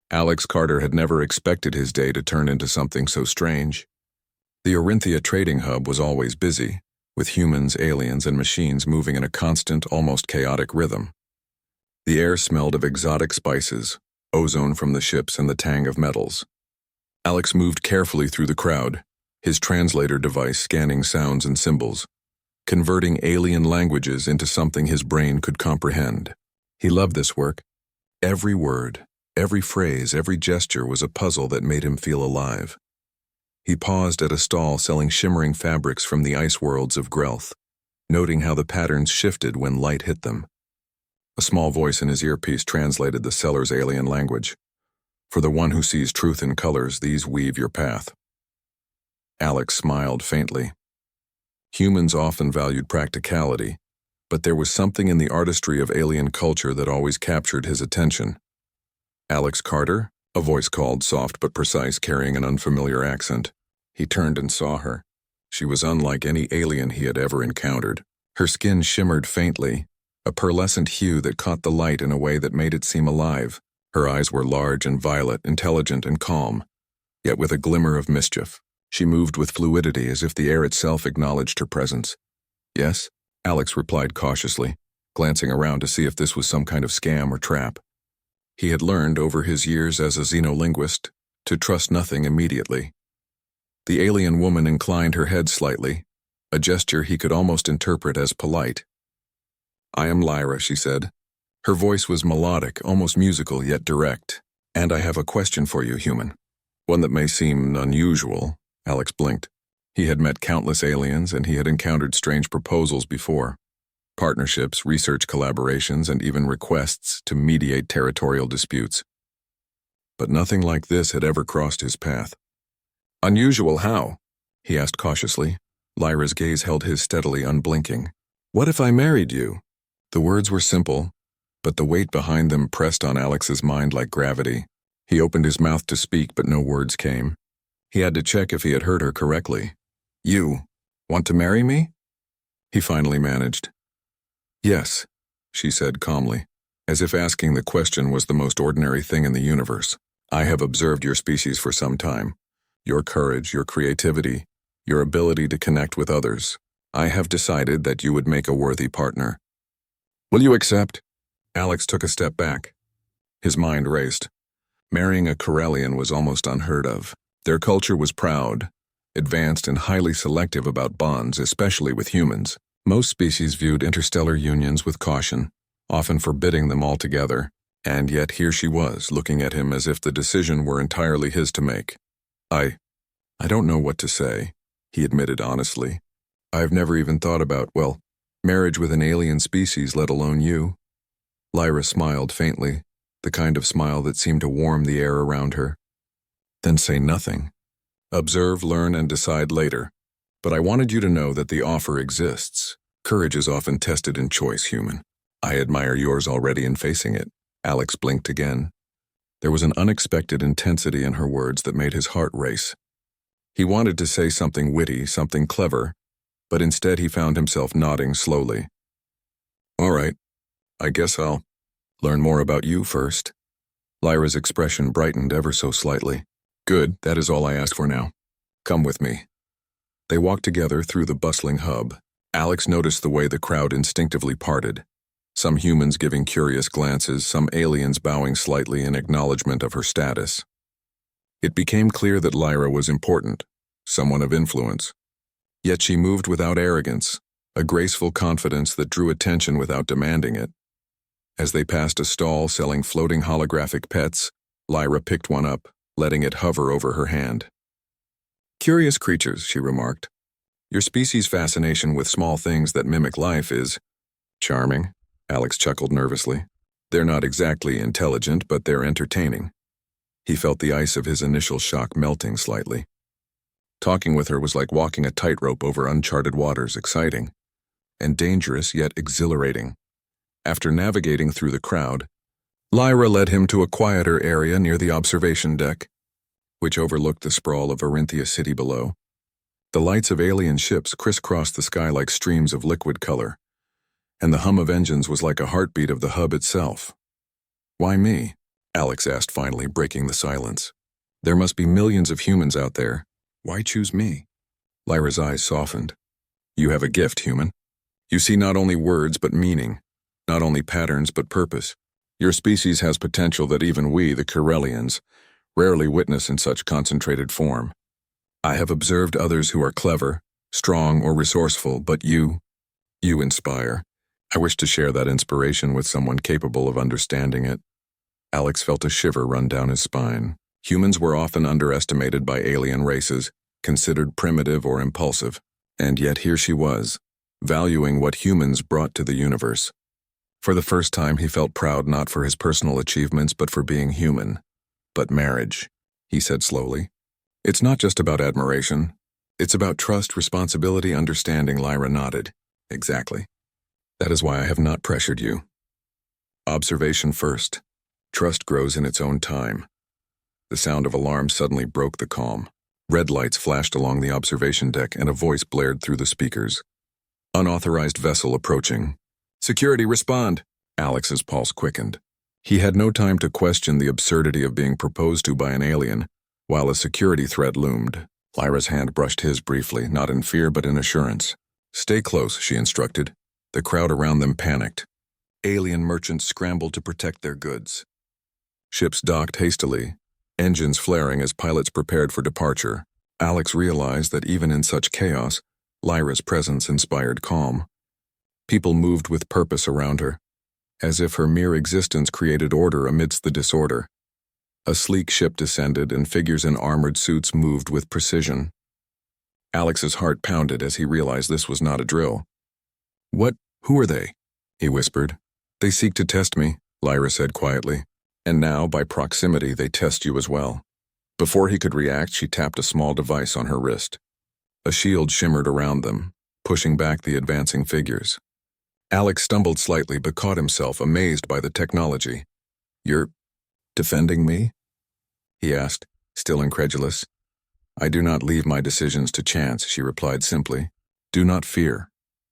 Alex Carter had never expected his day to turn into something so strange. The Orinthia trading hub was always busy, with humans, aliens, and machines moving in a constant, almost chaotic rhythm. The air smelled of exotic spices, ozone from the ships, and the tang of metals. Alex moved carefully through the crowd, his translator device scanning sounds and symbols, converting alien languages into something his brain could comprehend. He loved this work. Every word, every phrase, every gesture was a puzzle that made him feel alive. He paused at a stall selling shimmering fabrics from the ice worlds of Grelth, noting how the patterns shifted when light hit them. A small voice in his earpiece translated the seller's alien language. For the one who sees truth in colors, these weave your path. Alex smiled faintly. Humans often valued practicality, but there was something in the artistry of alien culture that always captured his attention. Alex Carter? A voice called, soft but precise, carrying an unfamiliar accent. He turned and saw her. She was unlike any alien he had ever encountered. Her skin shimmered faintly, a pearlescent hue that caught the light in a way that made it seem alive. Her eyes were large and violet, intelligent and calm, yet with a glimmer of mischief. She moved with fluidity as if the air itself acknowledged her presence. Yes, Alex replied cautiously, glancing around to see if this was some kind of scam or trap. He had learned over his years as a xenolinguist to trust nothing immediately. The alien woman inclined her head slightly, a gesture he could almost interpret as polite. "I am Lyra," she said. Her voice was melodic, almost musical, yet direct. "And I have a question for you, human. One that may seem unusual." Alex blinked. He had met countless aliens, and he had encountered strange proposals before. Partnerships, research collaborations, and even requests to mediate territorial disputes. But nothing like this had ever crossed his path. "Unusual how?" he asked cautiously. Lyra's gaze held his steadily, unblinking. "What if I married you?" The words were simple, but the weight behind them pressed on Alex's mind like gravity. He opened his mouth to speak, but no words came. He had to check if he had heard her correctly. "You want to marry me?" He finally managed. "Yes," she said calmly, as if asking the question was the most ordinary thing in the universe. "I have observed your species for some time. Your courage, your creativity, your ability to connect with others. I have decided that you would make a worthy partner. Will you accept?" Alex took a step back. His mind raced. Marrying a Corellian was almost unheard of. Their culture was proud, advanced, and highly selective about bonds, especially with humans. Most species viewed interstellar unions with caution, often forbidding them altogether, and yet here she was, looking at him as if the decision were entirely his to make. I don't know what to say," he admitted honestly. "I've never even thought about, well, marriage with an alien species, let alone you." Lyra smiled faintly, the kind of smile that seemed to warm the air around her. "Then say nothing. Observe, learn, and decide later. But I wanted you to know that the offer exists. Courage is often tested in choice, human. I admire yours already in facing it." Alex blinked again. There was an unexpected intensity in her words that made his heart race. He wanted to say something witty, something clever, but instead he found himself nodding slowly. "All right, I guess I'll learn more about you first." Lyra's expression brightened ever so slightly. "Good, that is all I ask for now. Come with me." They walked together through the bustling hub. Alex noticed the way the crowd instinctively parted. Some humans giving curious glances, some aliens bowing slightly in acknowledgement of her status. It became clear that Lyra was important, someone of influence. Yet she moved without arrogance, a graceful confidence that drew attention without demanding it. As they passed a stall selling floating holographic pets, Lyra picked one up, letting it hover over her hand. "Curious creatures," she remarked. "Your species' fascination with small things that mimic life is charming." Alex chuckled nervously. "They're not exactly intelligent, but they're entertaining." He felt the ice of his initial shock melting slightly. Talking with her was like walking a tightrope over uncharted waters, exciting and dangerous yet exhilarating. After navigating through the crowd, Lyra led him to a quieter area near the observation deck, which overlooked the sprawl of Orinthia City below. The lights of alien ships crisscrossed the sky like streams of liquid color, and the hum of engines was like a heartbeat of the hub itself. "Why me?" Alex asked finally, breaking the silence. There must be millions of humans out there. Why choose me? Lyra's eyes softened. You have a gift, human. You see not only words but meaning, not only patterns but purpose. Your species has potential that even we, the Corellians, rarely witness in such concentrated form. I have observed others who are clever, strong, or resourceful, but you inspire. I wish to share that inspiration with someone capable of understanding it. Alex felt a shiver run down his spine. Humans were often underestimated by alien races, considered primitive or impulsive, and yet here she was, valuing what humans brought to the universe. For the first time, he felt proud not for his personal achievements but for being human. But marriage, he said slowly. It's not just about admiration. It's about trust, responsibility, understanding. Lyra nodded. Exactly. That is why I have not pressured you. Observation first. Trust grows in its own time. The sound of alarms suddenly broke the calm. Red lights flashed along the observation deck and a voice blared through the speakers. Unauthorized vessel approaching. Security, respond! Alex's pulse quickened. He had no time to question the absurdity of being proposed to by an alien, while a security threat loomed. Lyra's hand brushed his briefly, not in fear but in assurance. Stay close, she instructed. The crowd around them panicked. Alien merchants scrambled to protect their goods. Ships docked hastily, engines flaring as pilots prepared for departure. Alex realized that even in such chaos, Lyra's presence inspired calm. People moved with purpose around her, as if her mere existence created order amidst the disorder. A sleek ship descended and figures in armored suits moved with precision. Alex's heart pounded as he realized this was not a drill. Who are they? He whispered. They seek to test me, Lyra said quietly. And now, by proximity, they test you as well. Before he could react, she tapped a small device on her wrist. A shield shimmered around them, pushing back the advancing figures. Alex stumbled slightly but caught himself, amazed by the technology. You're defending me? He asked, still incredulous. I do not leave my decisions to chance, she replied simply. Do not fear.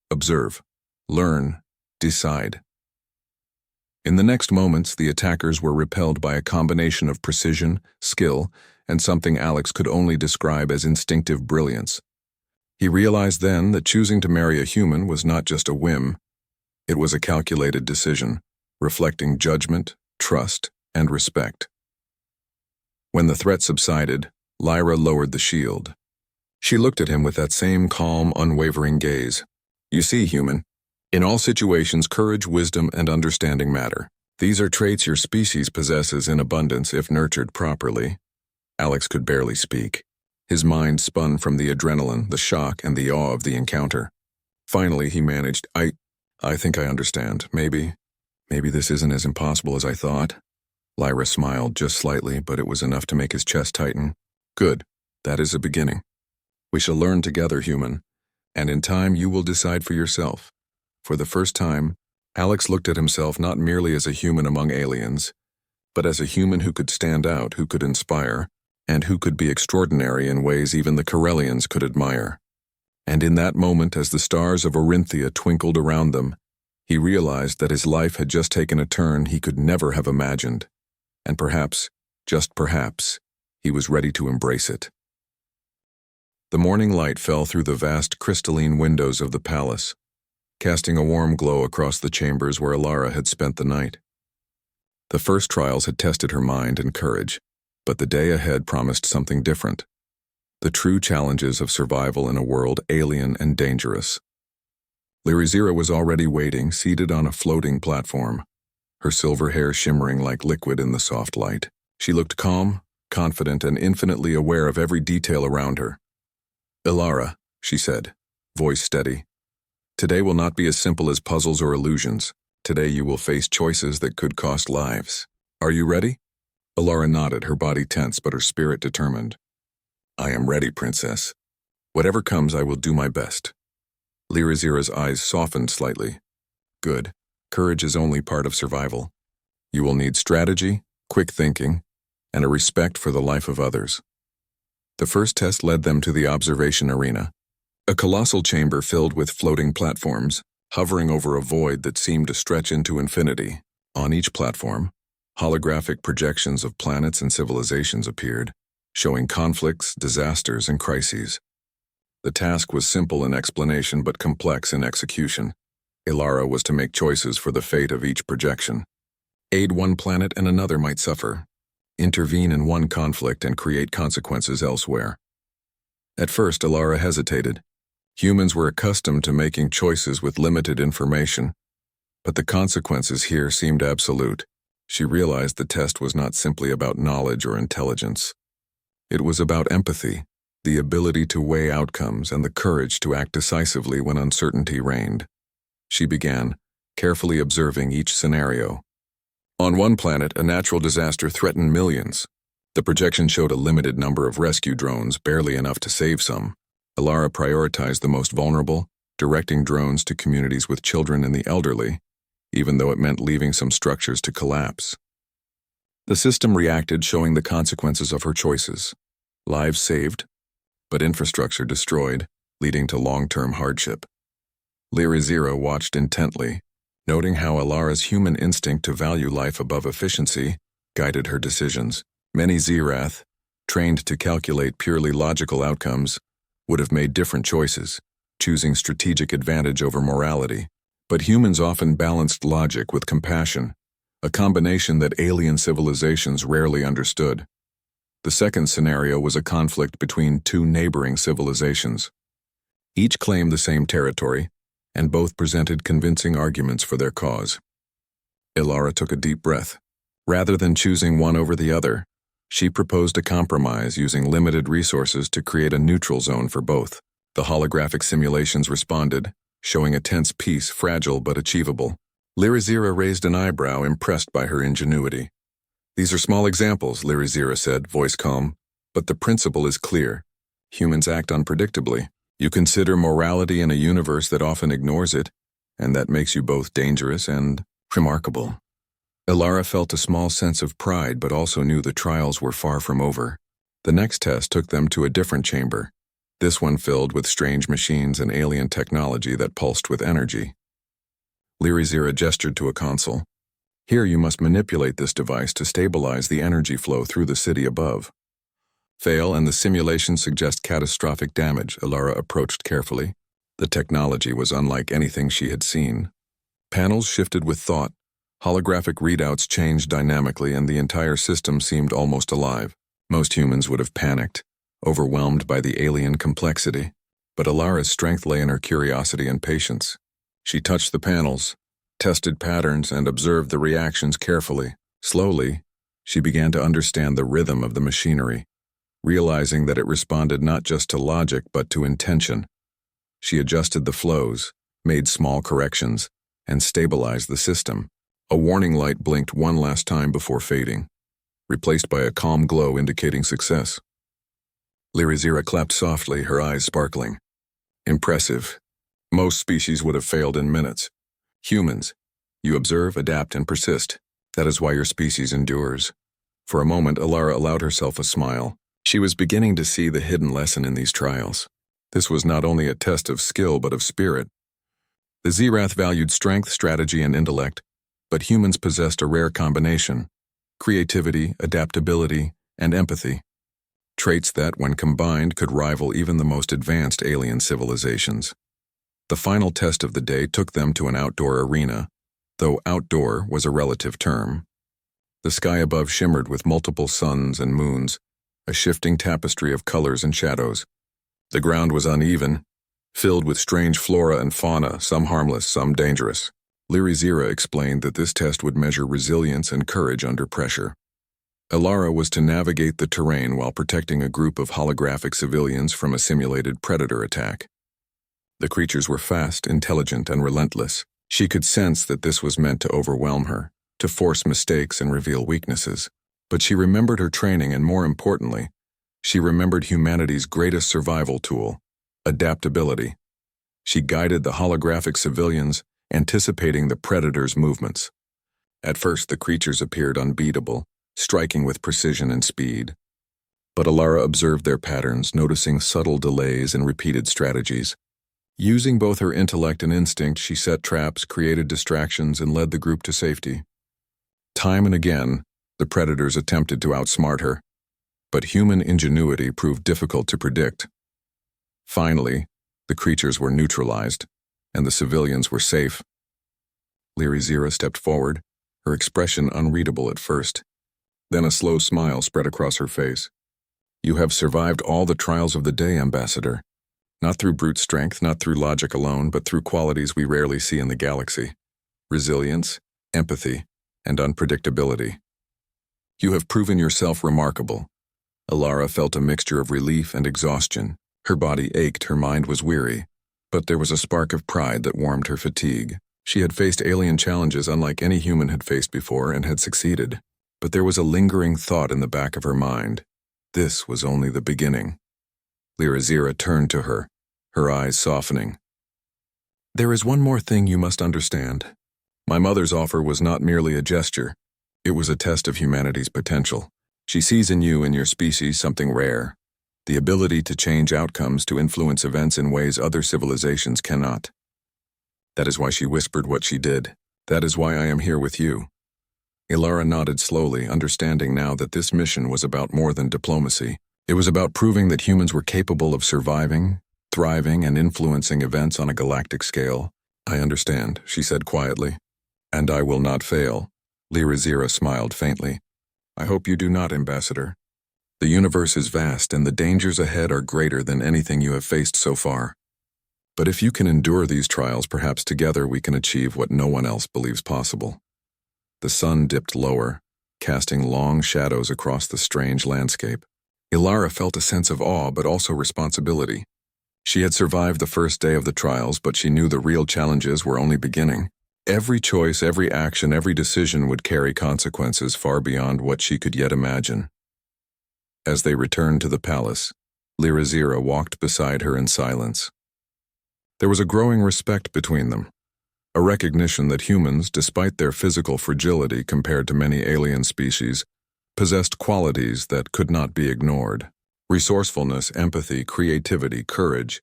Observe. Learn. Decide. In the next moments, the attackers were repelled by a combination of precision, skill, and something Alex could only describe as instinctive brilliance. He realized then that choosing to marry a human was not just a whim. It was a calculated decision, reflecting judgment, trust, and respect. When the threat subsided, Lyra lowered the shield. She looked at him with that same calm, unwavering gaze. You see, human, in all situations, courage, wisdom, and understanding matter. These are traits your species possesses in abundance if nurtured properly. Alex could barely speak. His mind spun from the adrenaline, the shock, and the awe of the encounter. Finally, he managed, I think I understand. Maybe this isn't as impossible as I thought. Lyra smiled just slightly, but it was enough to make his chest tighten. Good. That is a beginning. We shall learn together, human, and in time you will decide for yourself. For the first time, Alex looked at himself not merely as a human among aliens, but as a human who could stand out, who could inspire, and who could be extraordinary in ways even the Corellians could admire. And in that moment, as the stars of Orinthia twinkled around them, he realized that his life had just taken a turn he could never have imagined. And perhaps, just perhaps, he was ready to embrace it. The morning light fell through the vast crystalline windows of the palace, casting a warm glow across the chambers where Alara had spent the night. The first trials had tested her mind and courage, but the day ahead promised something different. The true challenges of survival in a world alien and dangerous. Lyra was already waiting, seated on a floating platform, her silver hair shimmering like liquid in the soft light. She looked calm, confident, and infinitely aware of every detail around her. Alara, she said, voice steady. Today will not be as simple as puzzles or illusions. Today you will face choices that could cost lives. Are you ready? Alara nodded, her body tense but her spirit determined. I am ready, princess. Whatever comes, I will do my best. Lyra's eyes softened slightly. Good. Courage is only part of survival. You will need strategy, quick thinking, and a respect for the life of others. The first test led them to the observation arena, a colossal chamber filled with floating platforms, hovering over a void that seemed to stretch into infinity. On each platform, Holographic projections of planets and civilizations appeared, showing conflicts, disasters, and crises. The task was simple in explanation but complex in execution. Ilara was to make choices for the fate of each projection. Aid one planet and another might suffer. Intervene in one conflict and create consequences elsewhere. At first, Ilara hesitated. Humans were accustomed to making choices with limited information, but the consequences here seemed absolute. She realized the test was not simply about knowledge or intelligence. It was about empathy, the ability to weigh outcomes, and the courage to act decisively when uncertainty reigned. She began, carefully observing each scenario. On one planet, a natural disaster threatened millions. The projection showed a limited number of rescue drones, barely enough to save some. Ilara prioritized the most vulnerable, directing drones to communities with children and the elderly, even though it meant leaving some structures to collapse. The system reacted, showing the consequences of her choices. Lives saved, but infrastructure destroyed, leading to long-term hardship. Lyra watched intently, noting how Ilara's human instinct to value life above efficiency guided her decisions. Many Zirath, trained to calculate purely logical outcomes, would have made different choices, choosing strategic advantage over morality. But humans often balanced logic with compassion, a combination that alien civilizations rarely understood. The second scenario was a conflict between two neighboring civilizations. Each claimed the same territory, and both presented convincing arguments for their cause. Ilara took a deep breath. Rather than choosing one over the other, she proposed a compromise using limited resources to create a neutral zone for both. The holographic simulations responded, showing a tense peace, fragile but achievable. Lyra raised an eyebrow, impressed by her ingenuity. "These are small examples," Lyra said, voice calm, "but the principle is clear. Humans act unpredictably. You consider morality in a universe that often ignores it, and that makes you both dangerous and remarkable." Ilara felt a small sense of pride, but also knew the trials were far from over. The next test took them to a different chamber, this one filled with strange machines and alien technology that pulsed with energy. Lyra gestured to a console. "Here you must manipulate this device to stabilize the energy flow through the city above." Fail and the simulations suggest catastrophic damage, Ilara approached carefully. The technology was unlike anything she had seen. Panels shifted with thought, holographic readouts changed dynamically, and the entire system seemed almost alive. Most humans would have panicked, overwhelmed by the alien complexity. But Ilara's strength lay in her curiosity and patience. She touched the panels, tested patterns, and observed the reactions carefully. Slowly, she began to understand the rhythm of the machinery, realizing that it responded not just to logic but to intention. She adjusted the flows, made small corrections, and stabilized the system. A warning light blinked one last time before fading, replaced by a calm glow indicating success. Lyra clapped softly, her eyes sparkling. "Impressive. Most species would have failed in minutes. Humans, you observe, adapt, and persist. That is why your species endures." For a moment, Ilara allowed herself a smile. She was beginning to see the hidden lesson in these trials. This was not only a test of skill but of spirit. The Zirath valued strength, strategy, and intellect, but humans possessed a rare combination: creativity, adaptability, and empathy. Traits that, when combined, could rival even the most advanced alien civilizations. The final test of the day took them to an outdoor arena, though outdoor was a relative term. The sky above shimmered with multiple suns and moons, a shifting tapestry of colors and shadows. The ground was uneven, filled with strange flora and fauna, some harmless, some dangerous. Lyra explained that this test would measure resilience and courage under pressure. Ilara was to navigate the terrain while protecting a group of holographic civilians from a simulated predator attack. The creatures were fast, intelligent, and relentless. She could sense that this was meant to overwhelm her, to force mistakes and reveal weaknesses. But she remembered her training, and more importantly, she remembered humanity's greatest survival tool: adaptability. She guided the holographic civilians, anticipating the predator's movements. At first, the creatures appeared unbeatable, striking with precision and speed. But Ilara observed their patterns, noticing subtle delays and repeated strategies. Using both her intellect and instinct, she set traps, created distractions, and led the group to safety. Time and again, the predators attempted to outsmart her, but human ingenuity proved difficult to predict. Finally, the creatures were neutralized, and the civilians were safe. Lyra stepped forward, her expression unreadable at first. Then a slow smile spread across her face. "You have survived all the trials of the day, Ambassador. Not through brute strength, not through logic alone, but through qualities we rarely see in the galaxy. Resilience, empathy, and unpredictability. You have proven yourself remarkable." Alara felt a mixture of relief and exhaustion. Her body ached, her mind was weary, but there was a spark of pride that warmed her fatigue. She had faced alien challenges unlike any human had faced before and had succeeded. But there was a lingering thought in the back of her mind. This was only the beginning. Lyra turned to her, her eyes softening. "There is one more thing you must understand. My mother's offer was not merely a gesture. It was a test of humanity's potential. She sees in you and your species something rare, the ability to change outcomes, to influence events in ways other civilizations cannot. That is why she whispered what she did. That is why I am here with you." Alara nodded slowly, understanding now that this mission was about more than diplomacy. It was about proving that humans were capable of surviving, thriving, and influencing events on a galactic scale. "I understand," she said quietly. "And I will not fail." Lyra smiled faintly. "I hope you do not, Ambassador. The universe is vast, and the dangers ahead are greater than anything you have faced so far. But if you can endure these trials, perhaps together we can achieve what no one else believes possible." The sun dipped lower, casting long shadows across the strange landscape. Alara felt a sense of awe but also responsibility. She had survived the first day of the trials, but she knew the real challenges were only beginning. Every choice, every action, every decision would carry consequences far beyond what she could yet imagine. As they returned to the palace, Lyra walked beside her in silence. There was a growing respect between them, a recognition that humans, despite their physical fragility compared to many alien species, possessed qualities that could not be ignored. Resourcefulness, empathy, creativity, courage.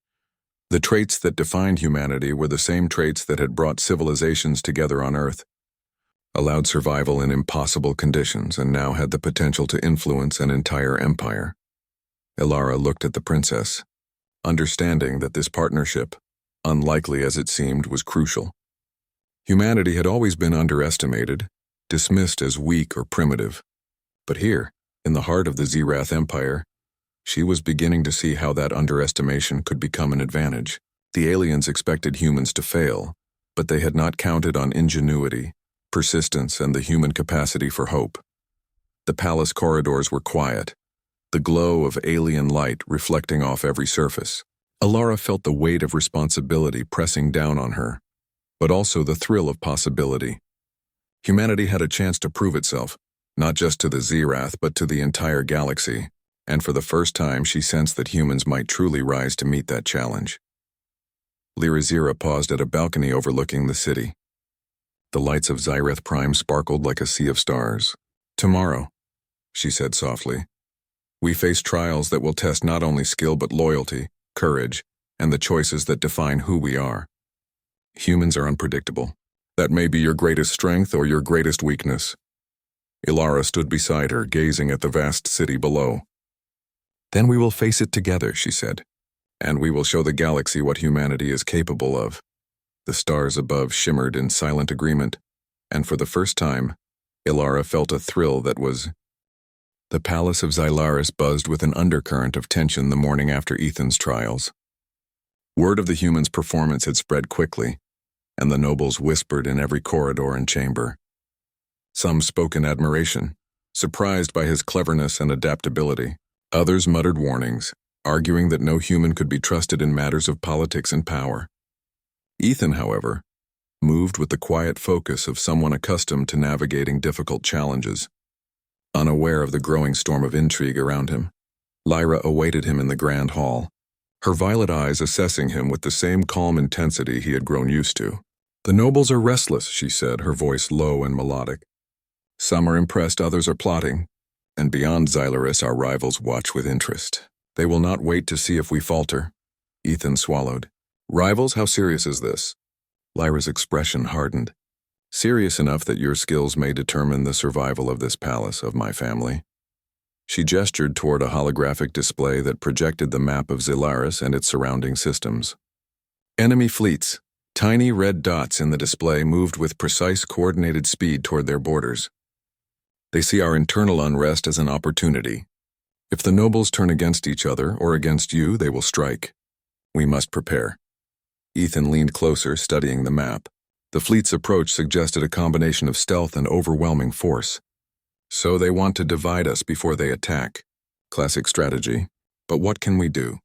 The traits that defined humanity were the same traits that had brought civilizations together on Earth, allowed survival in impossible conditions, and now had the potential to influence an entire empire. Alara looked at the princess, understanding that this partnership, unlikely as it seemed, was crucial. Humanity had always been underestimated, dismissed as weak or primitive. But here, in the heart of the Zerath Empire, she was beginning to see how that underestimation could become an advantage. The aliens expected humans to fail, but they had not counted on ingenuity, persistence, and the human capacity for hope. The palace corridors were quiet, the glow of alien light reflecting off every surface. Alara felt the weight of responsibility pressing down on her, but also the thrill of possibility. Humanity had a chance to prove itself, not just to the Zerath, but to the entire galaxy, and for the first time she sensed that humans might truly rise to meet that challenge. Lyra paused at a balcony overlooking the city. The lights of Zerath Prime sparkled like a sea of stars. "Tomorrow," she said softly, "we face trials that will test not only skill but loyalty, courage, and the choices that define who we are. Humans are unpredictable. That may be your greatest strength or your greatest weakness." Alara stood beside her, gazing at the vast city below. "Then we will face it together," she said, "and we will show the galaxy what humanity is capable of." The stars above shimmered in silent agreement, and for the first time, Alara felt a thrill that was... The palace of Xylaris buzzed with an undercurrent of tension the morning after Ethan's trials. Word of the humans' performance had spread quickly, and the nobles whispered in every corridor and chamber. Some spoke in admiration, surprised by his cleverness and adaptability. Others muttered warnings, arguing that no human could be trusted in matters of politics and power. Ethan, however, moved with the quiet focus of someone accustomed to navigating difficult challenges. Unaware of the growing storm of intrigue around him, Lyra awaited him in the grand hall, her violet eyes assessing him with the same calm intensity he had grown used to. "The nobles are restless," she said, her voice low and melodic. "Some are impressed, others are plotting, and beyond Xylaris our rivals watch with interest. They will not wait to see if we falter." Ethan swallowed. "Rivals? How serious is this?" Lyra's expression hardened. Serious enough that your skills may determine the survival of this palace, of my family. She gestured toward a holographic display that projected the map of Zilaris and its surrounding systems. Enemy fleets, tiny red dots in the display, moved with precise coordinated speed toward their borders. They see our internal unrest as an opportunity. If the nobles turn against each other or against you, they will strike. We must prepare. Ethan leaned closer, studying the map. The fleet's approach suggested a combination of stealth and overwhelming force. So they want to divide us before they attack. Classic strategy. But what can we do?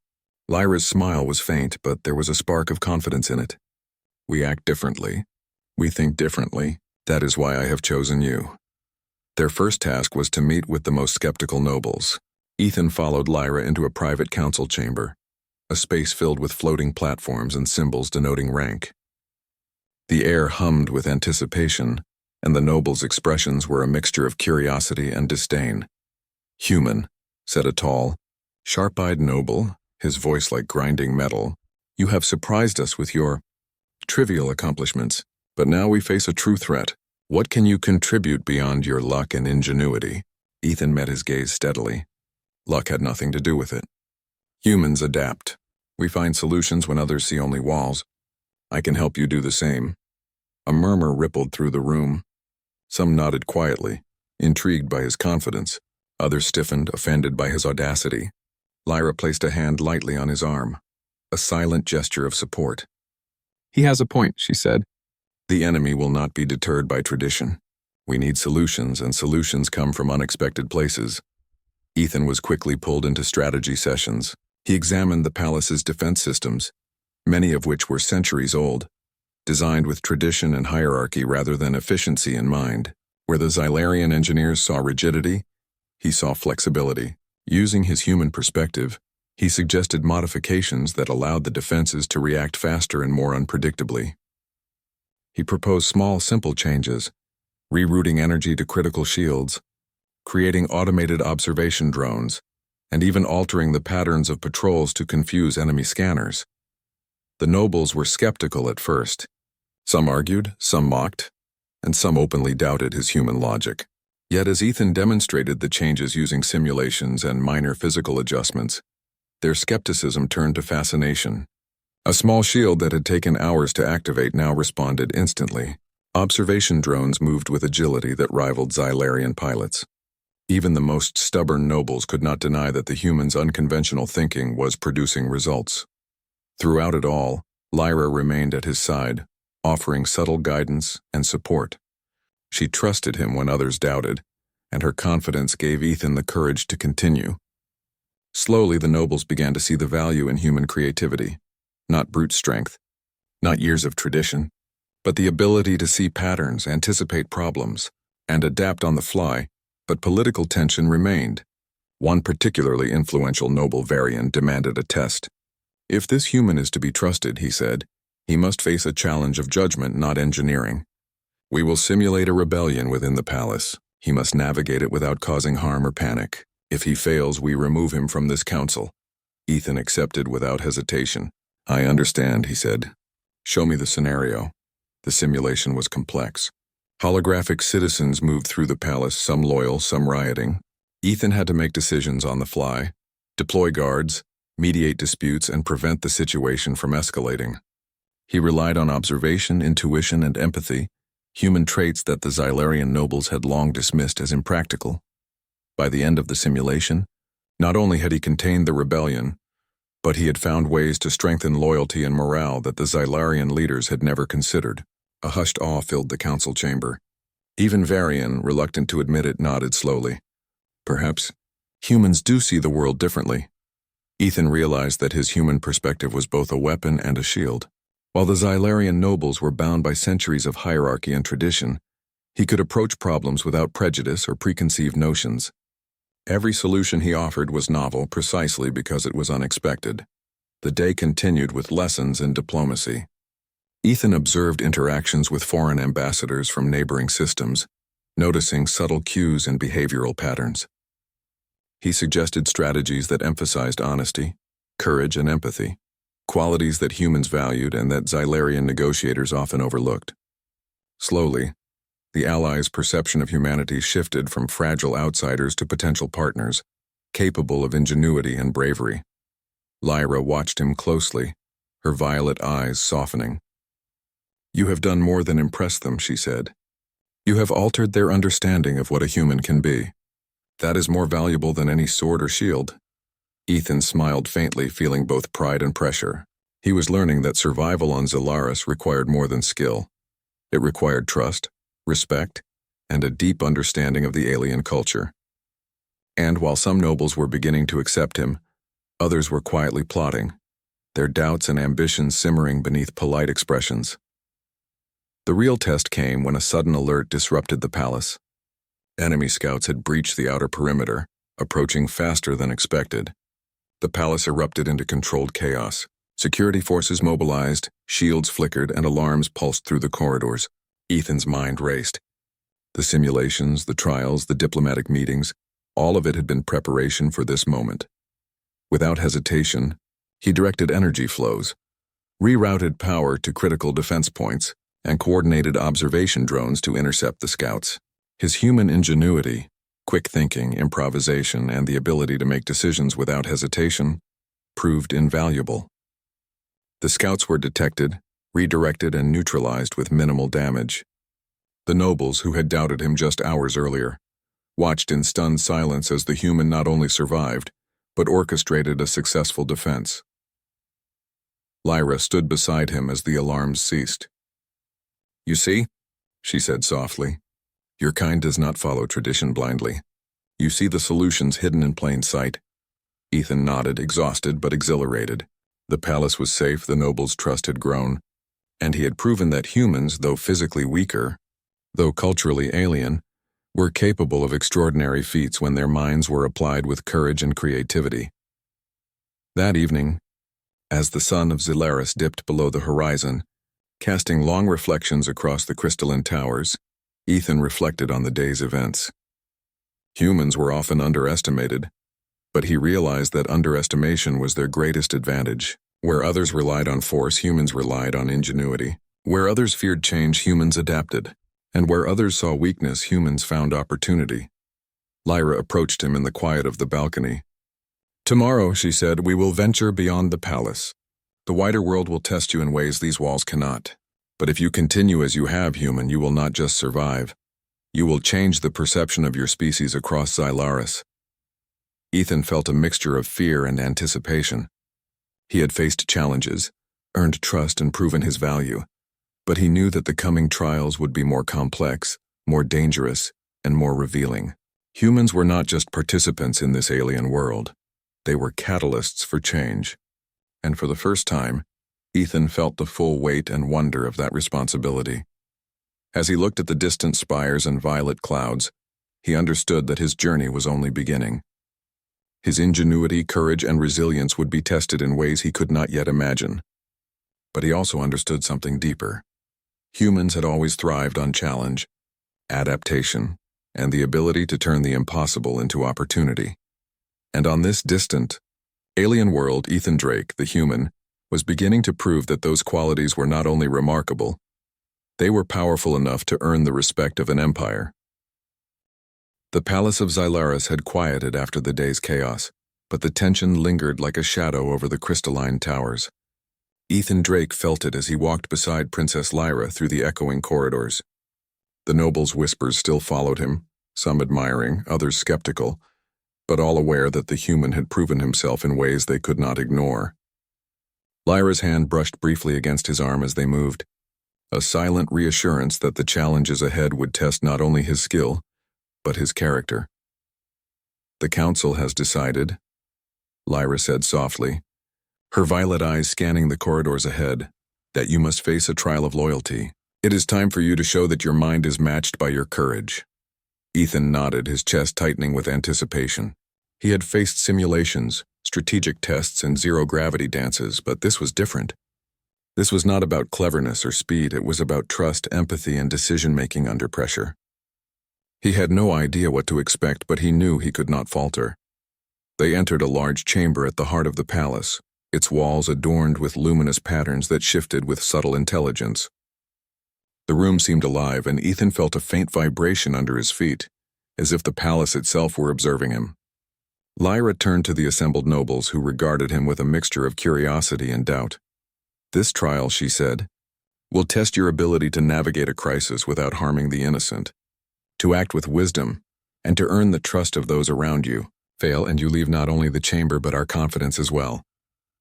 Lyra's smile was faint, but there was a spark of confidence in it. We act differently. We think differently. That is why I have chosen you. Their first task was to meet with the most skeptical nobles. Ethan followed Lyra into a private council chamber, a space filled with floating platforms and symbols denoting rank. The air hummed with anticipation, and the nobles' expressions were a mixture of curiosity and disdain. "Human," said a tall, sharp-eyed noble, his voice like grinding metal, "you have surprised us with your trivial accomplishments, but now we face a true threat. What can you contribute beyond your luck and ingenuity?" Ethan met his gaze steadily. Luck had nothing to do with it. Humans adapt. We find solutions when others see only walls. I can help you do the same. A murmur rippled through the room. Some nodded quietly, intrigued by his confidence. Others stiffened, offended by his audacity. Lyra placed a hand lightly on his arm, a silent gesture of support. "He has a point," she said. The enemy will not be deterred by tradition. We need solutions, and solutions come from unexpected places. Ethan was quickly pulled into strategy sessions. He examined the palace's defense systems, many of which were centuries old, designed with tradition and hierarchy rather than efficiency in mind. Where the Xylarian engineers saw rigidity, he saw flexibility. Using his human perspective, he suggested modifications that allowed the defenses to react faster and more unpredictably. He proposed small, simple changes, rerouting energy to critical shields, creating automated observation drones, and even altering the patterns of patrols to confuse enemy scanners. The nobles were skeptical at first. Some argued, some mocked, and some openly doubted his human logic. Yet as Ethan demonstrated the changes using simulations and minor physical adjustments, their skepticism turned to fascination. A small shield that had taken hours to activate now responded instantly. Observation drones moved with agility that rivaled Xylarian pilots. Even the most stubborn nobles could not deny that the human's unconventional thinking was producing results. Throughout it all, Lyra remained at his side, offering subtle guidance and support. She trusted him when others doubted, and her confidence gave Ethan the courage to continue. Slowly, the nobles began to see the value in human creativity, not brute strength, not years of tradition, but the ability to see patterns, anticipate problems, and adapt on the fly. But political tension remained. One particularly influential noble Varian demanded a test. "If this human is to be trusted," he said, "he must face a challenge of judgment, not engineering. We will simulate a rebellion within the palace. He must navigate it without causing harm or panic. If he fails, we remove him from this council." Ethan accepted without hesitation. "I understand," he said. "Show me the scenario." The simulation was complex. Holographic citizens moved through the palace, some loyal, some rioting. Ethan had to make decisions on the fly, deploy guards, mediate disputes, and prevent the situation from escalating. He relied on observation, intuition, and empathy, human traits that the Xylarian nobles had long dismissed as impractical. By the end of the simulation, not only had he contained the rebellion, but he had found ways to strengthen loyalty and morale that the Xylarian leaders had never considered. A hushed awe filled the council chamber. Even Varian, reluctant to admit it, nodded slowly. Perhaps humans do see the world differently. Ethan realized that his human perspective was both a weapon and a shield. While the Xylarian nobles were bound by centuries of hierarchy and tradition, he could approach problems without prejudice or preconceived notions. Every solution he offered was novel precisely because it was unexpected. The day continued with lessons in diplomacy. Ethan observed interactions with foreign ambassadors from neighboring systems, noticing subtle cues and behavioral patterns. He suggested strategies that emphasized honesty, courage, and empathy, qualities that humans valued and that Xylarian negotiators often overlooked. Slowly, the Allies' perception of humanity shifted from fragile outsiders to potential partners, capable of ingenuity and bravery. Lyra watched him closely, her violet eyes softening. "You have done more than impress them," she said. "You have altered their understanding of what a human can be. That is more valuable than any sword or shield." Ethan smiled faintly, feeling both pride and pressure. He was learning that survival on Zalaris required more than skill. It required trust, respect, and a deep understanding of the alien culture. And while some nobles were beginning to accept him, others were quietly plotting, their doubts and ambitions simmering beneath polite expressions. The real test came when a sudden alert disrupted the palace. Enemy scouts had breached the outer perimeter, approaching faster than expected. The palace erupted into controlled chaos. Security forces mobilized, shields flickered, and alarms pulsed through the corridors. Ethan's mind raced. The simulations, the trials, the diplomatic meetings, all of it had been preparation for this moment. Without hesitation, he directed energy flows, rerouted power to critical defense points, and coordinated observation drones to intercept the scouts. His human ingenuity, quick thinking, improvisation, and the ability to make decisions without hesitation proved invaluable. The scouts were detected, redirected, and neutralized with minimal damage. The nobles, who had doubted him just hours earlier, watched in stunned silence as the human not only survived, but orchestrated a successful defense. Lyra stood beside him as the alarms ceased. "You see," she said softly, "your kind does not follow tradition blindly. You see the solutions hidden in plain sight." Ethan nodded, exhausted but exhilarated. The palace was safe, the nobles' trust had grown, and he had proven that humans, though physically weaker, though culturally alien, were capable of extraordinary feats when their minds were applied with courage and creativity. That evening, as the sun of Zalaris dipped below the horizon, casting long reflections across the crystalline towers, Ethan reflected on the day's events. Humans were often underestimated, but he realized that underestimation was their greatest advantage. Where others relied on force, humans relied on ingenuity. Where others feared change, humans adapted. And where others saw weakness, humans found opportunity. Lyra approached him in the quiet of the balcony. "Tomorrow," she said, "we will venture beyond the palace. The wider world will test you in ways these walls cannot. But if you continue as you have, human, you will not just survive. You will change the perception of your species across Zalaris." Ethan felt a mixture of fear and anticipation. He had faced challenges, earned trust, and proven his value, but he knew that the coming trials would be more complex, more dangerous, and more revealing. Humans were not just participants in this alien world. They were catalysts for change. And for the first time, Ethan felt the full weight and wonder of that responsibility. As he looked at the distant spires and violet clouds, he understood that his journey was only beginning. His ingenuity, courage, and resilience would be tested in ways he could not yet imagine. But he also understood something deeper. Humans had always thrived on challenge, adaptation, and the ability to turn the impossible into opportunity. And on this distant, alien world, Ethan Drake, the human, was beginning to prove that those qualities were not only remarkable, they were powerful enough to earn the respect of an empire. The palace of Zalaris had quieted after the day's chaos, but the tension lingered like a shadow over the crystalline towers. Ethan Drake felt it as he walked beside Princess Lyra through the echoing corridors. The nobles' whispers still followed him, some admiring, others skeptical, but all aware that the human had proven himself in ways they could not ignore. Lyra's hand brushed briefly against his arm as they moved, a silent reassurance that the challenges ahead would test not only his skill, but his character. "The council has decided," Lyra said softly, her violet eyes scanning the corridors ahead, "that you must face a trial of loyalty. It is time for you to show that your mind is matched by your courage." Ethan nodded, his chest tightening with anticipation. He had faced simulations, strategic tests, and zero-gravity dances, but this was different. This was not about cleverness or speed, it was about trust, empathy, and decision-making under pressure. He had no idea what to expect, but he knew he could not falter. They entered a large chamber at the heart of the palace, its walls adorned with luminous patterns that shifted with subtle intelligence. The room seemed alive, and Ethan felt a faint vibration under his feet, as if the palace itself were observing him. Lyra turned to the assembled nobles, who regarded him with a mixture of curiosity and doubt. "This trial," she said, "will test your ability to navigate a crisis without harming the innocent, to act with wisdom, and to earn the trust of those around you. Fail, and you leave not only the chamber but our confidence as well."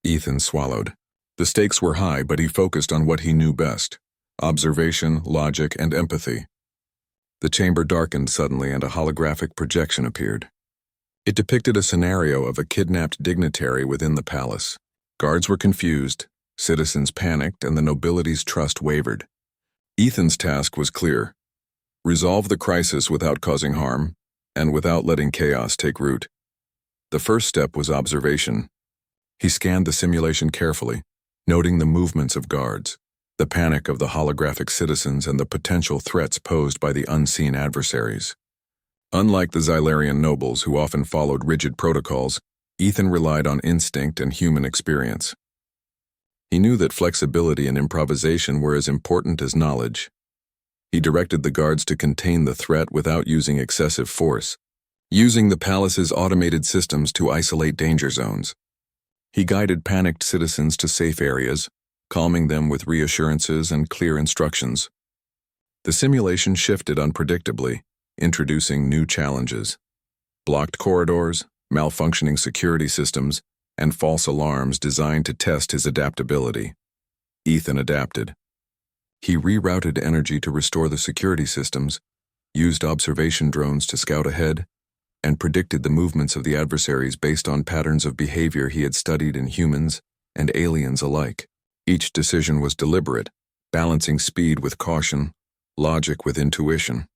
Ethan swallowed. The stakes were high, but he focused on what he knew best: observation, logic, and empathy. The chamber darkened suddenly, and a holographic projection appeared. It depicted a scenario of a kidnapped dignitary within the palace. Guards were confused, citizens panicked, and the nobility's trust wavered. Ethan's task was clear: resolve the crisis without causing harm, and without letting chaos take root. The first step was observation. He scanned the simulation carefully, noting the movements of guards, the panic of the holographic citizens, and the potential threats posed by the unseen adversaries. Unlike the Xylarian nobles, who often followed rigid protocols, Ethan relied on instinct and human experience. He knew that flexibility and improvisation were as important as knowledge. He directed the guards to contain the threat without using excessive force, using the palace's automated systems to isolate danger zones. He guided panicked citizens to safe areas, calming them with reassurances and clear instructions. The simulation shifted unpredictably, introducing new challenges: blocked corridors, malfunctioning security systems, and false alarms designed to test his adaptability. Ethan adapted. He rerouted energy to restore the security systems, used observation drones to scout ahead, and predicted the movements of the adversaries based on patterns of behavior he had studied in humans and aliens alike. Each decision was deliberate, balancing speed with caution, logic with intuition.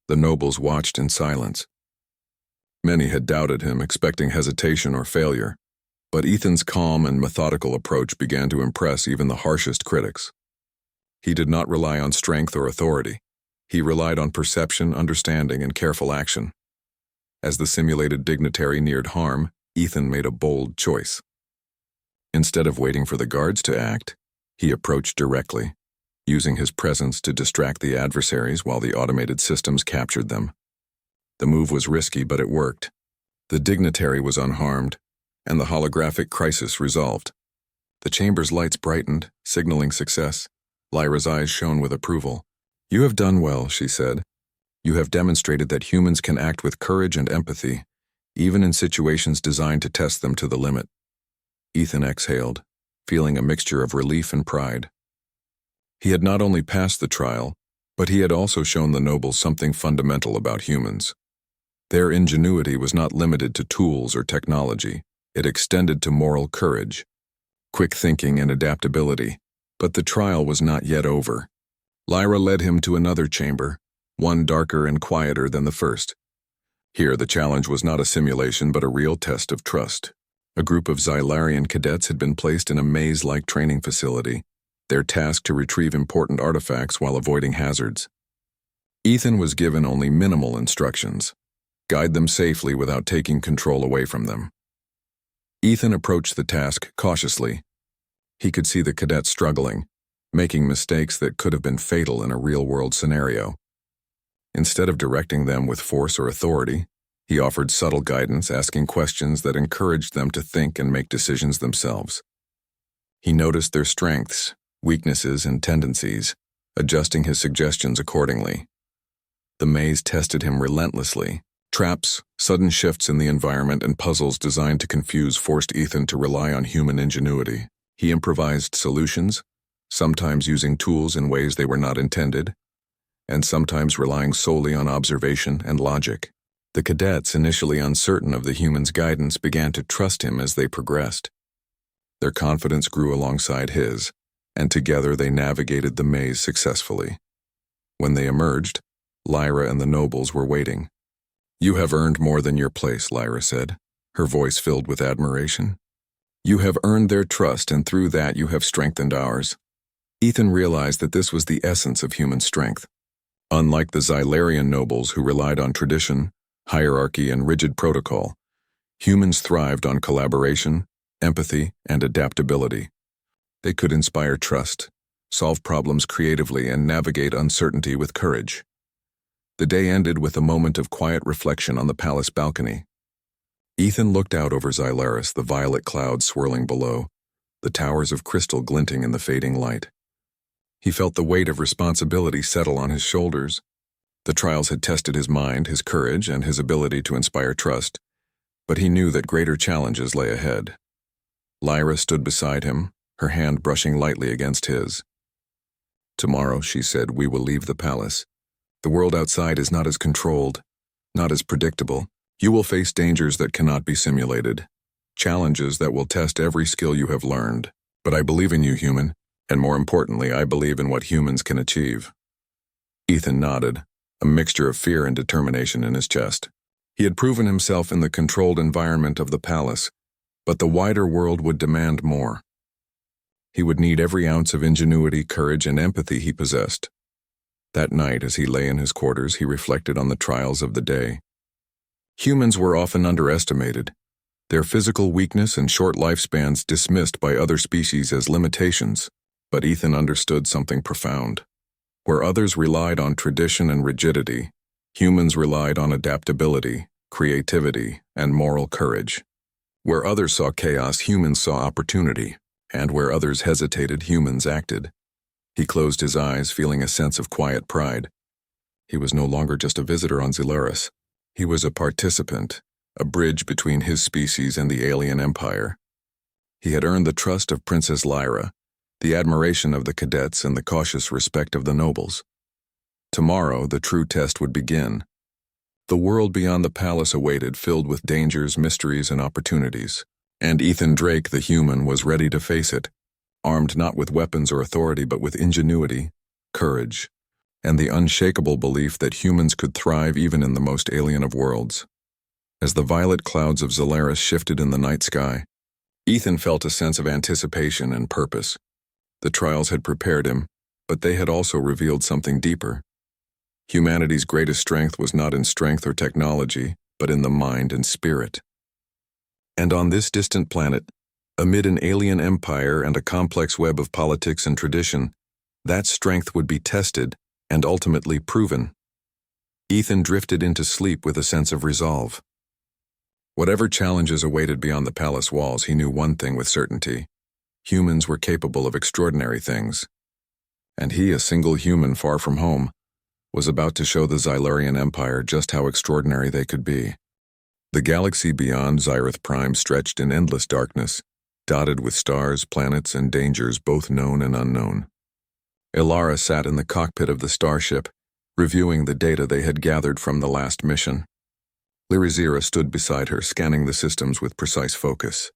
The nobles watched in silence. Many had doubted him, expecting hesitation or failure, but Ethan's calm and methodical approach began to impress even the harshest critics. He did not rely on strength or authority. He relied on perception, understanding, and careful action. As the simulated dignitary neared harm, Ethan made a bold choice. Instead of waiting for the guards to act, he approached directly, using his presence to distract the adversaries while the automated systems captured them. The move was risky, but it worked. The dignitary was unharmed, and the holographic crisis resolved. The chamber's lights brightened, signaling success. Lyra's eyes shone with approval. "You have done well," she said. "You have demonstrated that humans can act with courage and empathy, even in situations designed to test them to the limit." Ethan exhaled, feeling a mixture of relief and pride. He had not only passed the trial, but he had also shown the nobles something fundamental about humans. Their ingenuity was not limited to tools or technology. It extended to moral courage, quick thinking, and adaptability. But the trial was not yet over. Lyra led him to another chamber, one darker and quieter than the first. Here, the challenge was not a simulation but a real test of trust. A group of Xylarian cadets had been placed in a maze-like training facility, their task to retrieve important artifacts while avoiding hazards. Ethan was given only minimal instructions: guide them safely without taking control away from them. Ethan approached the task cautiously. He could see the cadets struggling, making mistakes that could have been fatal in a real-world scenario. Instead of directing them with force or authority, he offered subtle guidance, asking questions that encouraged them to think and make decisions themselves. He noticed their strengths, weaknesses, and tendencies, adjusting his suggestions accordingly. The maze tested him relentlessly. Traps, sudden shifts in the environment, and puzzles designed to confuse forced Ethan to rely on human ingenuity. He improvised solutions, sometimes using tools in ways they were not intended, and sometimes relying solely on observation and logic. The cadets, initially uncertain of the human's guidance, began to trust him as they progressed. Their confidence grew alongside his, and together they navigated the maze successfully. When they emerged, Lyra and the nobles were waiting. "You have earned more than your place," Lyra said, her voice filled with admiration. "You have earned their trust, and through that you have strengthened ours." Ethan realized that this was the essence of human strength. Unlike the Xylarian nobles who relied on tradition, hierarchy, and rigid protocol, humans thrived on collaboration, empathy, and adaptability. They could inspire trust, solve problems creatively, and navigate uncertainty with courage. The day ended with a moment of quiet reflection on the palace balcony. Ethan looked out over Xylaris, the violet clouds swirling below, the towers of crystal glinting in the fading light. He felt the weight of responsibility settle on his shoulders. The trials had tested his mind, his courage, and his ability to inspire trust, but he knew that greater challenges lay ahead. Lyra stood beside him, her hand brushing lightly against his. "Tomorrow," she said, "we will leave the palace. The world outside is not as controlled, not as predictable. You will face dangers that cannot be simulated, challenges that will test every skill you have learned. But I believe in you, human, and more importantly, I believe in what humans can achieve." Ethan nodded, a mixture of fear and determination in his chest. He had proven himself in the controlled environment of the palace, but the wider world would demand more. He would need every ounce of ingenuity, courage, and empathy he possessed. That night, as he lay in his quarters, he reflected on the trials of the day. Humans were often underestimated, their physical weakness and short lifespans dismissed by other species as limitations. But Ethan understood something profound. Where others relied on tradition and rigidity, humans relied on adaptability, creativity, and moral courage. Where others saw chaos, humans saw opportunity, and where others hesitated, humans acted. He closed his eyes, feeling a sense of quiet pride. He was no longer just a visitor on Xylaris. He was a participant, a bridge between his species and the alien empire. He had earned the trust of Princess Lyra, the admiration of the cadets, and the cautious respect of the nobles. Tomorrow, the true test would begin. The world beyond the palace awaited, filled with dangers, mysteries, and opportunities. And Ethan Drake, the human, was ready to face it, armed not with weapons or authority, but with ingenuity, courage, and the unshakable belief that humans could thrive even in the most alien of worlds. As the violet clouds of Xylaris shifted in the night sky, Ethan felt a sense of anticipation and purpose. The trials had prepared him, but they had also revealed something deeper. Humanity's greatest strength was not in strength or technology, but in the mind and spirit. And on this distant planet, amid an alien empire and a complex web of politics and tradition, that strength would be tested and ultimately proven. Ethan drifted into sleep with a sense of resolve. Whatever challenges awaited beyond the palace walls, he knew one thing with certainty. Humans were capable of extraordinary things. And he, a single human far from home, was about to show the Xylurian Empire just how extraordinary they could be. The galaxy beyond Xyrath Prime stretched in endless darkness, dotted with stars, planets, and dangers both known and unknown. Ilara sat in the cockpit of the starship, reviewing the data they had gathered from the last mission. Lyra stood beside her, scanning the systems with precise focus.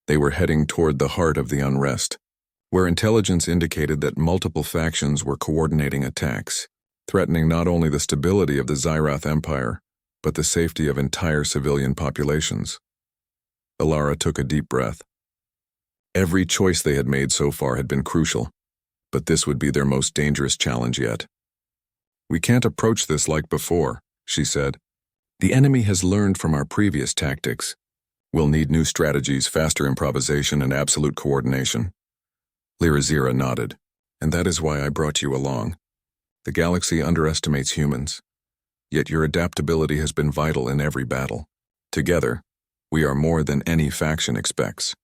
They were heading toward the heart of the unrest, where intelligence indicated that multiple factions were coordinating attacks, threatening not only the stability of the Xyrath Empire, but the safety of entire civilian populations. Ilara took a deep breath. Every choice they had made so far had been crucial, but this would be their most dangerous challenge yet. "We can't approach this like before," she said. "The enemy has learned from our previous tactics. We'll need new strategies, faster improvisation, and absolute coordination." Lyra nodded. "And that is why I brought you along. The galaxy underestimates humans, yet your adaptability has been vital in every battle. Together, we are more than any faction expects."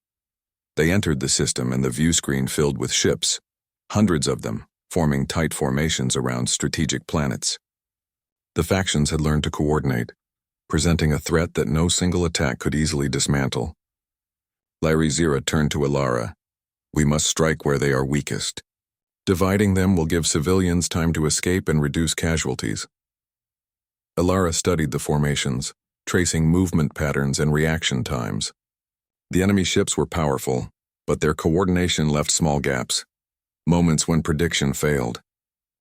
They entered the system, and the view screen filled with ships, hundreds of them, forming tight formations around strategic planets. The factions had learned to coordinate, presenting a threat that no single attack could easily dismantle. Lyra turned to Ilara. "We must strike where they are weakest. Dividing them will give civilians time to escape and reduce casualties." Ilara studied the formations, tracing movement patterns and reaction times. The enemy ships were powerful, but their coordination left small gaps, moments when prediction failed.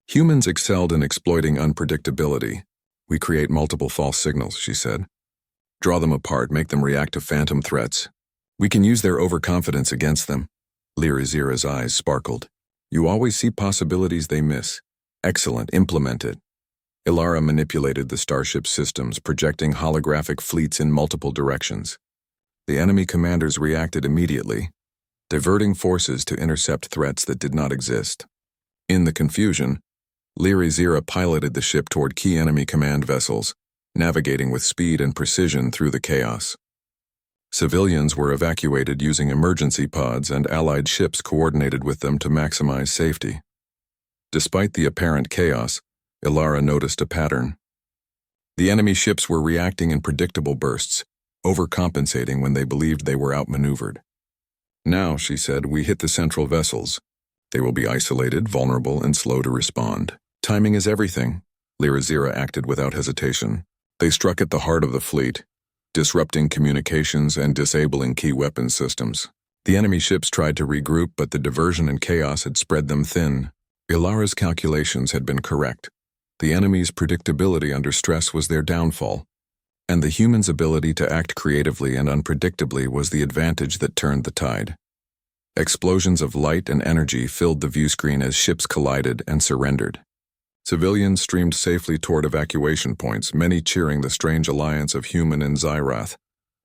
Humans excelled in exploiting unpredictability. "We create multiple false signals," she said. "Draw them apart, make them react to phantom threats. We can use their overconfidence against them." Lyra's eyes sparkled. "You always see possibilities they miss. Excellent, implement it." Ilara manipulated the starship systems, projecting holographic fleets in multiple directions. The enemy commanders reacted immediately, diverting forces to intercept threats that did not exist. In the confusion, Lyra piloted the ship toward key enemy command vessels, navigating with speed and precision through the chaos. Civilians were evacuated using emergency pods and Allied ships coordinated with them to maximize safety. Despite the apparent chaos, Ilara noticed a pattern. The enemy ships were reacting in predictable bursts, overcompensating when they believed they were outmaneuvered. Now, she said, we hit the central vessels. They will be isolated, vulnerable, and slow to respond. Timing is everything. Lyra acted without hesitation. They struck at the heart of the fleet, disrupting communications and disabling key weapons systems. The enemy ships tried to regroup, but the diversion and chaos had spread them thin. Ilara's calculations had been correct. The enemy's predictability under stress was their downfall, and the humans' ability to act creatively and unpredictably was the advantage that turned the tide. Explosions of light and energy filled the viewscreen as ships collided and surrendered. Civilians streamed safely toward evacuation points, many cheering the strange alliance of human and Zyrath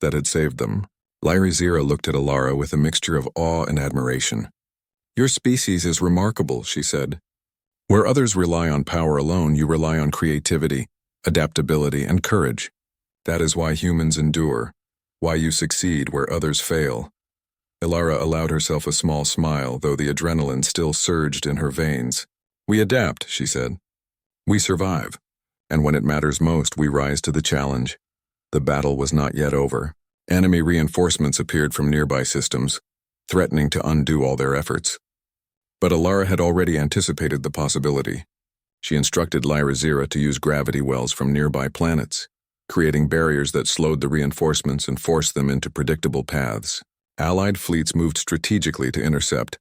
that had saved them. Lyra looked at Ilara with a mixture of awe and admiration. Your species is remarkable, she said. Where others rely on power alone, you rely on creativity, adaptability, and courage. That is why humans endure, why you succeed where others fail. Ilara allowed herself a small smile, though the adrenaline still surged in her veins. We adapt, she said. We survive, and when it matters most, we rise to the challenge. The battle was not yet over. Enemy reinforcements appeared from nearby systems, threatening to undo all their efforts. But Ilara had already anticipated the possibility. She instructed Lyra to use gravity wells from nearby planets, creating barriers that slowed the reinforcements and forced them into predictable paths. Allied fleets moved strategically to intercept,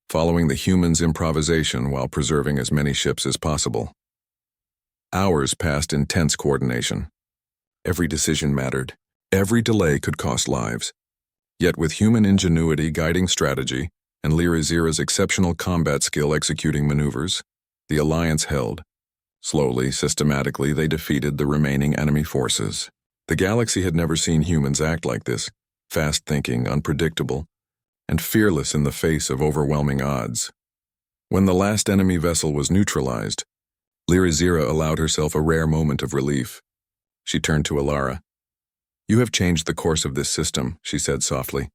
following the humans' improvisation while preserving as many ships as possible. Hours passed in tense coordination. Every decision mattered. Every delay could cost lives. Yet with human ingenuity guiding strategy and Lyra's exceptional combat skill executing maneuvers, the alliance held. Slowly, systematically, they defeated the remaining enemy forces. The galaxy had never seen humans act like this, fast-thinking, unpredictable, and fearless in the face of overwhelming odds. When the last enemy vessel was neutralized, Lyra allowed herself a rare moment of relief. She turned to Ilara. You have changed the course of this system, she said softly.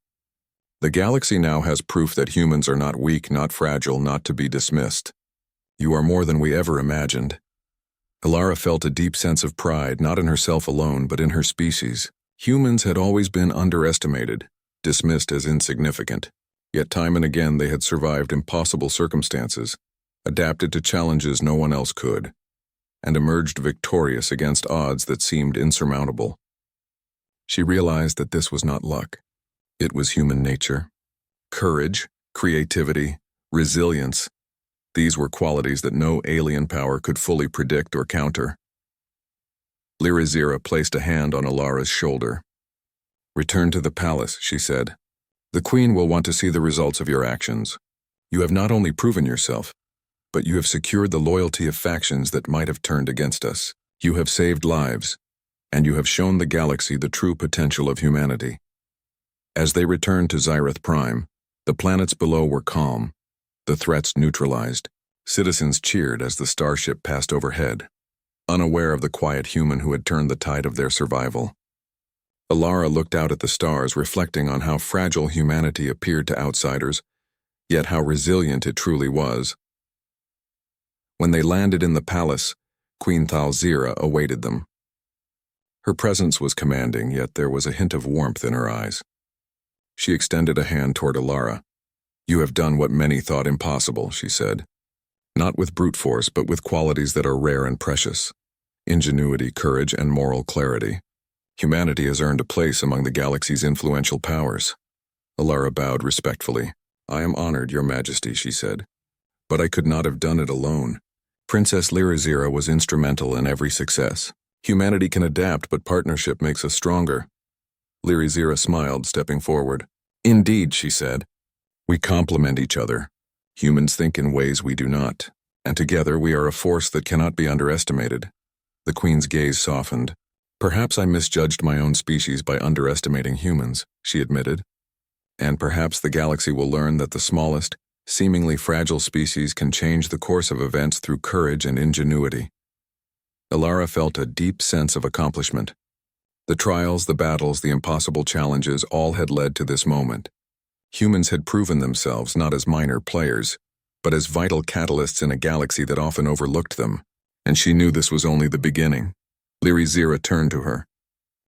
The galaxy now has proof that humans are not weak, not fragile, not to be dismissed. You are more than we ever imagined. Ilara felt a deep sense of pride, not in herself alone, but in her species. Humans had always been underestimated, dismissed as insignificant. Yet time and again they had survived impossible circumstances, adapted to challenges no one else could, and emerged victorious against odds that seemed insurmountable. She realized that this was not luck. It was human nature. Courage, creativity, resilience. These were qualities that no alien power could fully predict or counter. Lyra placed a hand on Ilara's shoulder. Return to the palace, she said. The Queen will want to see the results of your actions. You have not only proven yourself, but you have secured the loyalty of factions that might have turned against us. You have saved lives, and you have shown the galaxy the true potential of humanity. As they returned to Zyrath Prime, the planets below were calm, the threats neutralized. Citizens cheered as the starship passed overhead, unaware of the quiet human who had turned the tide of their survival. Ilara looked out at the stars, reflecting on how fragile humanity appeared to outsiders, yet how resilient it truly was. When they landed in the palace, Queen Thalzira awaited them. Her presence was commanding, yet there was a hint of warmth in her eyes. She extended a hand toward Ilara. You have done what many thought impossible, she said. Not with brute force, but with qualities that are rare and precious. Ingenuity, courage, and moral clarity. Humanity has earned a place among the galaxy's influential powers. Ilara bowed respectfully. I am honored, Your Majesty, she said. But I could not have done it alone. Princess Lyra was instrumental in every success. Humanity can adapt, but partnership makes us stronger. Lyra smiled, stepping forward. Indeed, she said. We complement each other. Humans think in ways we do not, and together we are a force that cannot be underestimated. The Queen's gaze softened. Perhaps I misjudged my own species by underestimating humans, she admitted. And perhaps the galaxy will learn that the smallest, Seemingly fragile species can change the course of events through courage and ingenuity. Alara felt a deep sense of accomplishment. The trials, the battles, the impossible challenges all had led to this moment. Humans had proven themselves not as minor players, but as vital catalysts in a galaxy that often overlooked them, and she knew this was only the beginning. Lyrizira turned to her.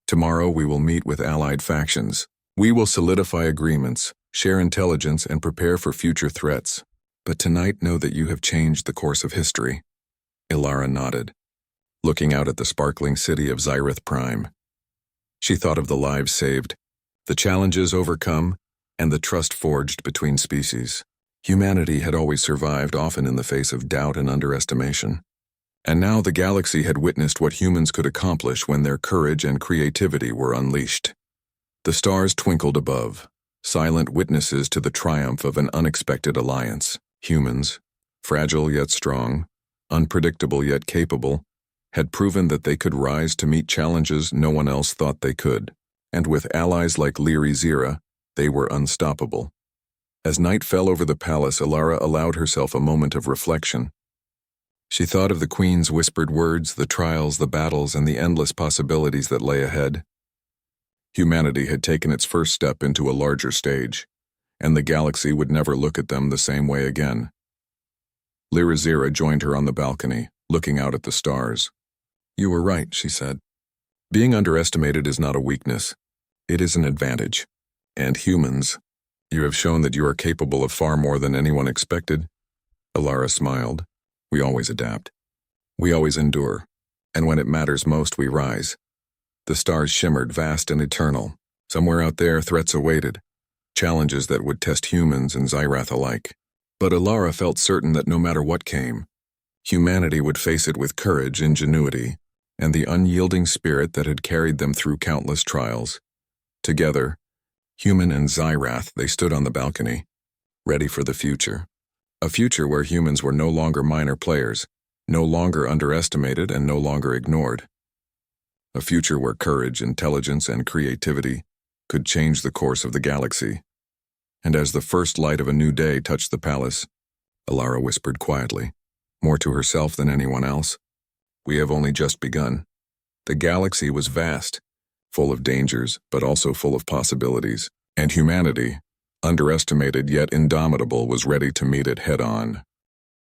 Tomorrow we will meet with allied factions. We will solidify agreements, share intelligence, and prepare for future threats. But tonight know that you have changed the course of history. Alara nodded, looking out at the sparkling city of Zyrith Prime. She thought of the lives saved, the challenges overcome, and the trust forged between species. Humanity had always survived, often in the face of doubt and underestimation. And now the galaxy had witnessed what humans could accomplish when their courage and creativity were unleashed. The stars twinkled above, silent witnesses to the triumph of an unexpected alliance. Humans, fragile yet strong, unpredictable yet capable, had proven that they could rise to meet challenges no one else thought they could. And with allies like Lyrizira, they were unstoppable. As night fell over the palace, Alara allowed herself a moment of reflection. She thought of the Queen's whispered words, the trials, the battles, and the endless possibilities that lay ahead. Humanity had taken its first step into a larger stage, and the galaxy would never look at them the same way again. Lyrizira joined her on the balcony, looking out at the stars. "You were right," she said. "Being underestimated is not a weakness. It is an advantage. And humans, you have shown that you are capable of far more than anyone expected." Alara smiled. "We always adapt. We always endure. And when it matters most, we rise." The stars shimmered, vast and eternal. Somewhere out there, threats awaited, challenges that would test humans and Zyrath alike. But Alara felt certain that no matter what came, humanity would face it with courage, ingenuity, and the unyielding spirit that had carried them through countless trials. Together, human and Zyrath, they stood on the balcony, ready for the future. A future where humans were no longer minor players, no longer underestimated, and no longer ignored. A future where courage, intelligence, and creativity could change the course of the galaxy. And as the first light of a new day touched the palace, Alara whispered quietly, more to herself than anyone else, "We have only just begun." The galaxy was vast, full of dangers, but also full of possibilities, and humanity, underestimated yet indomitable, was ready to meet it head-on.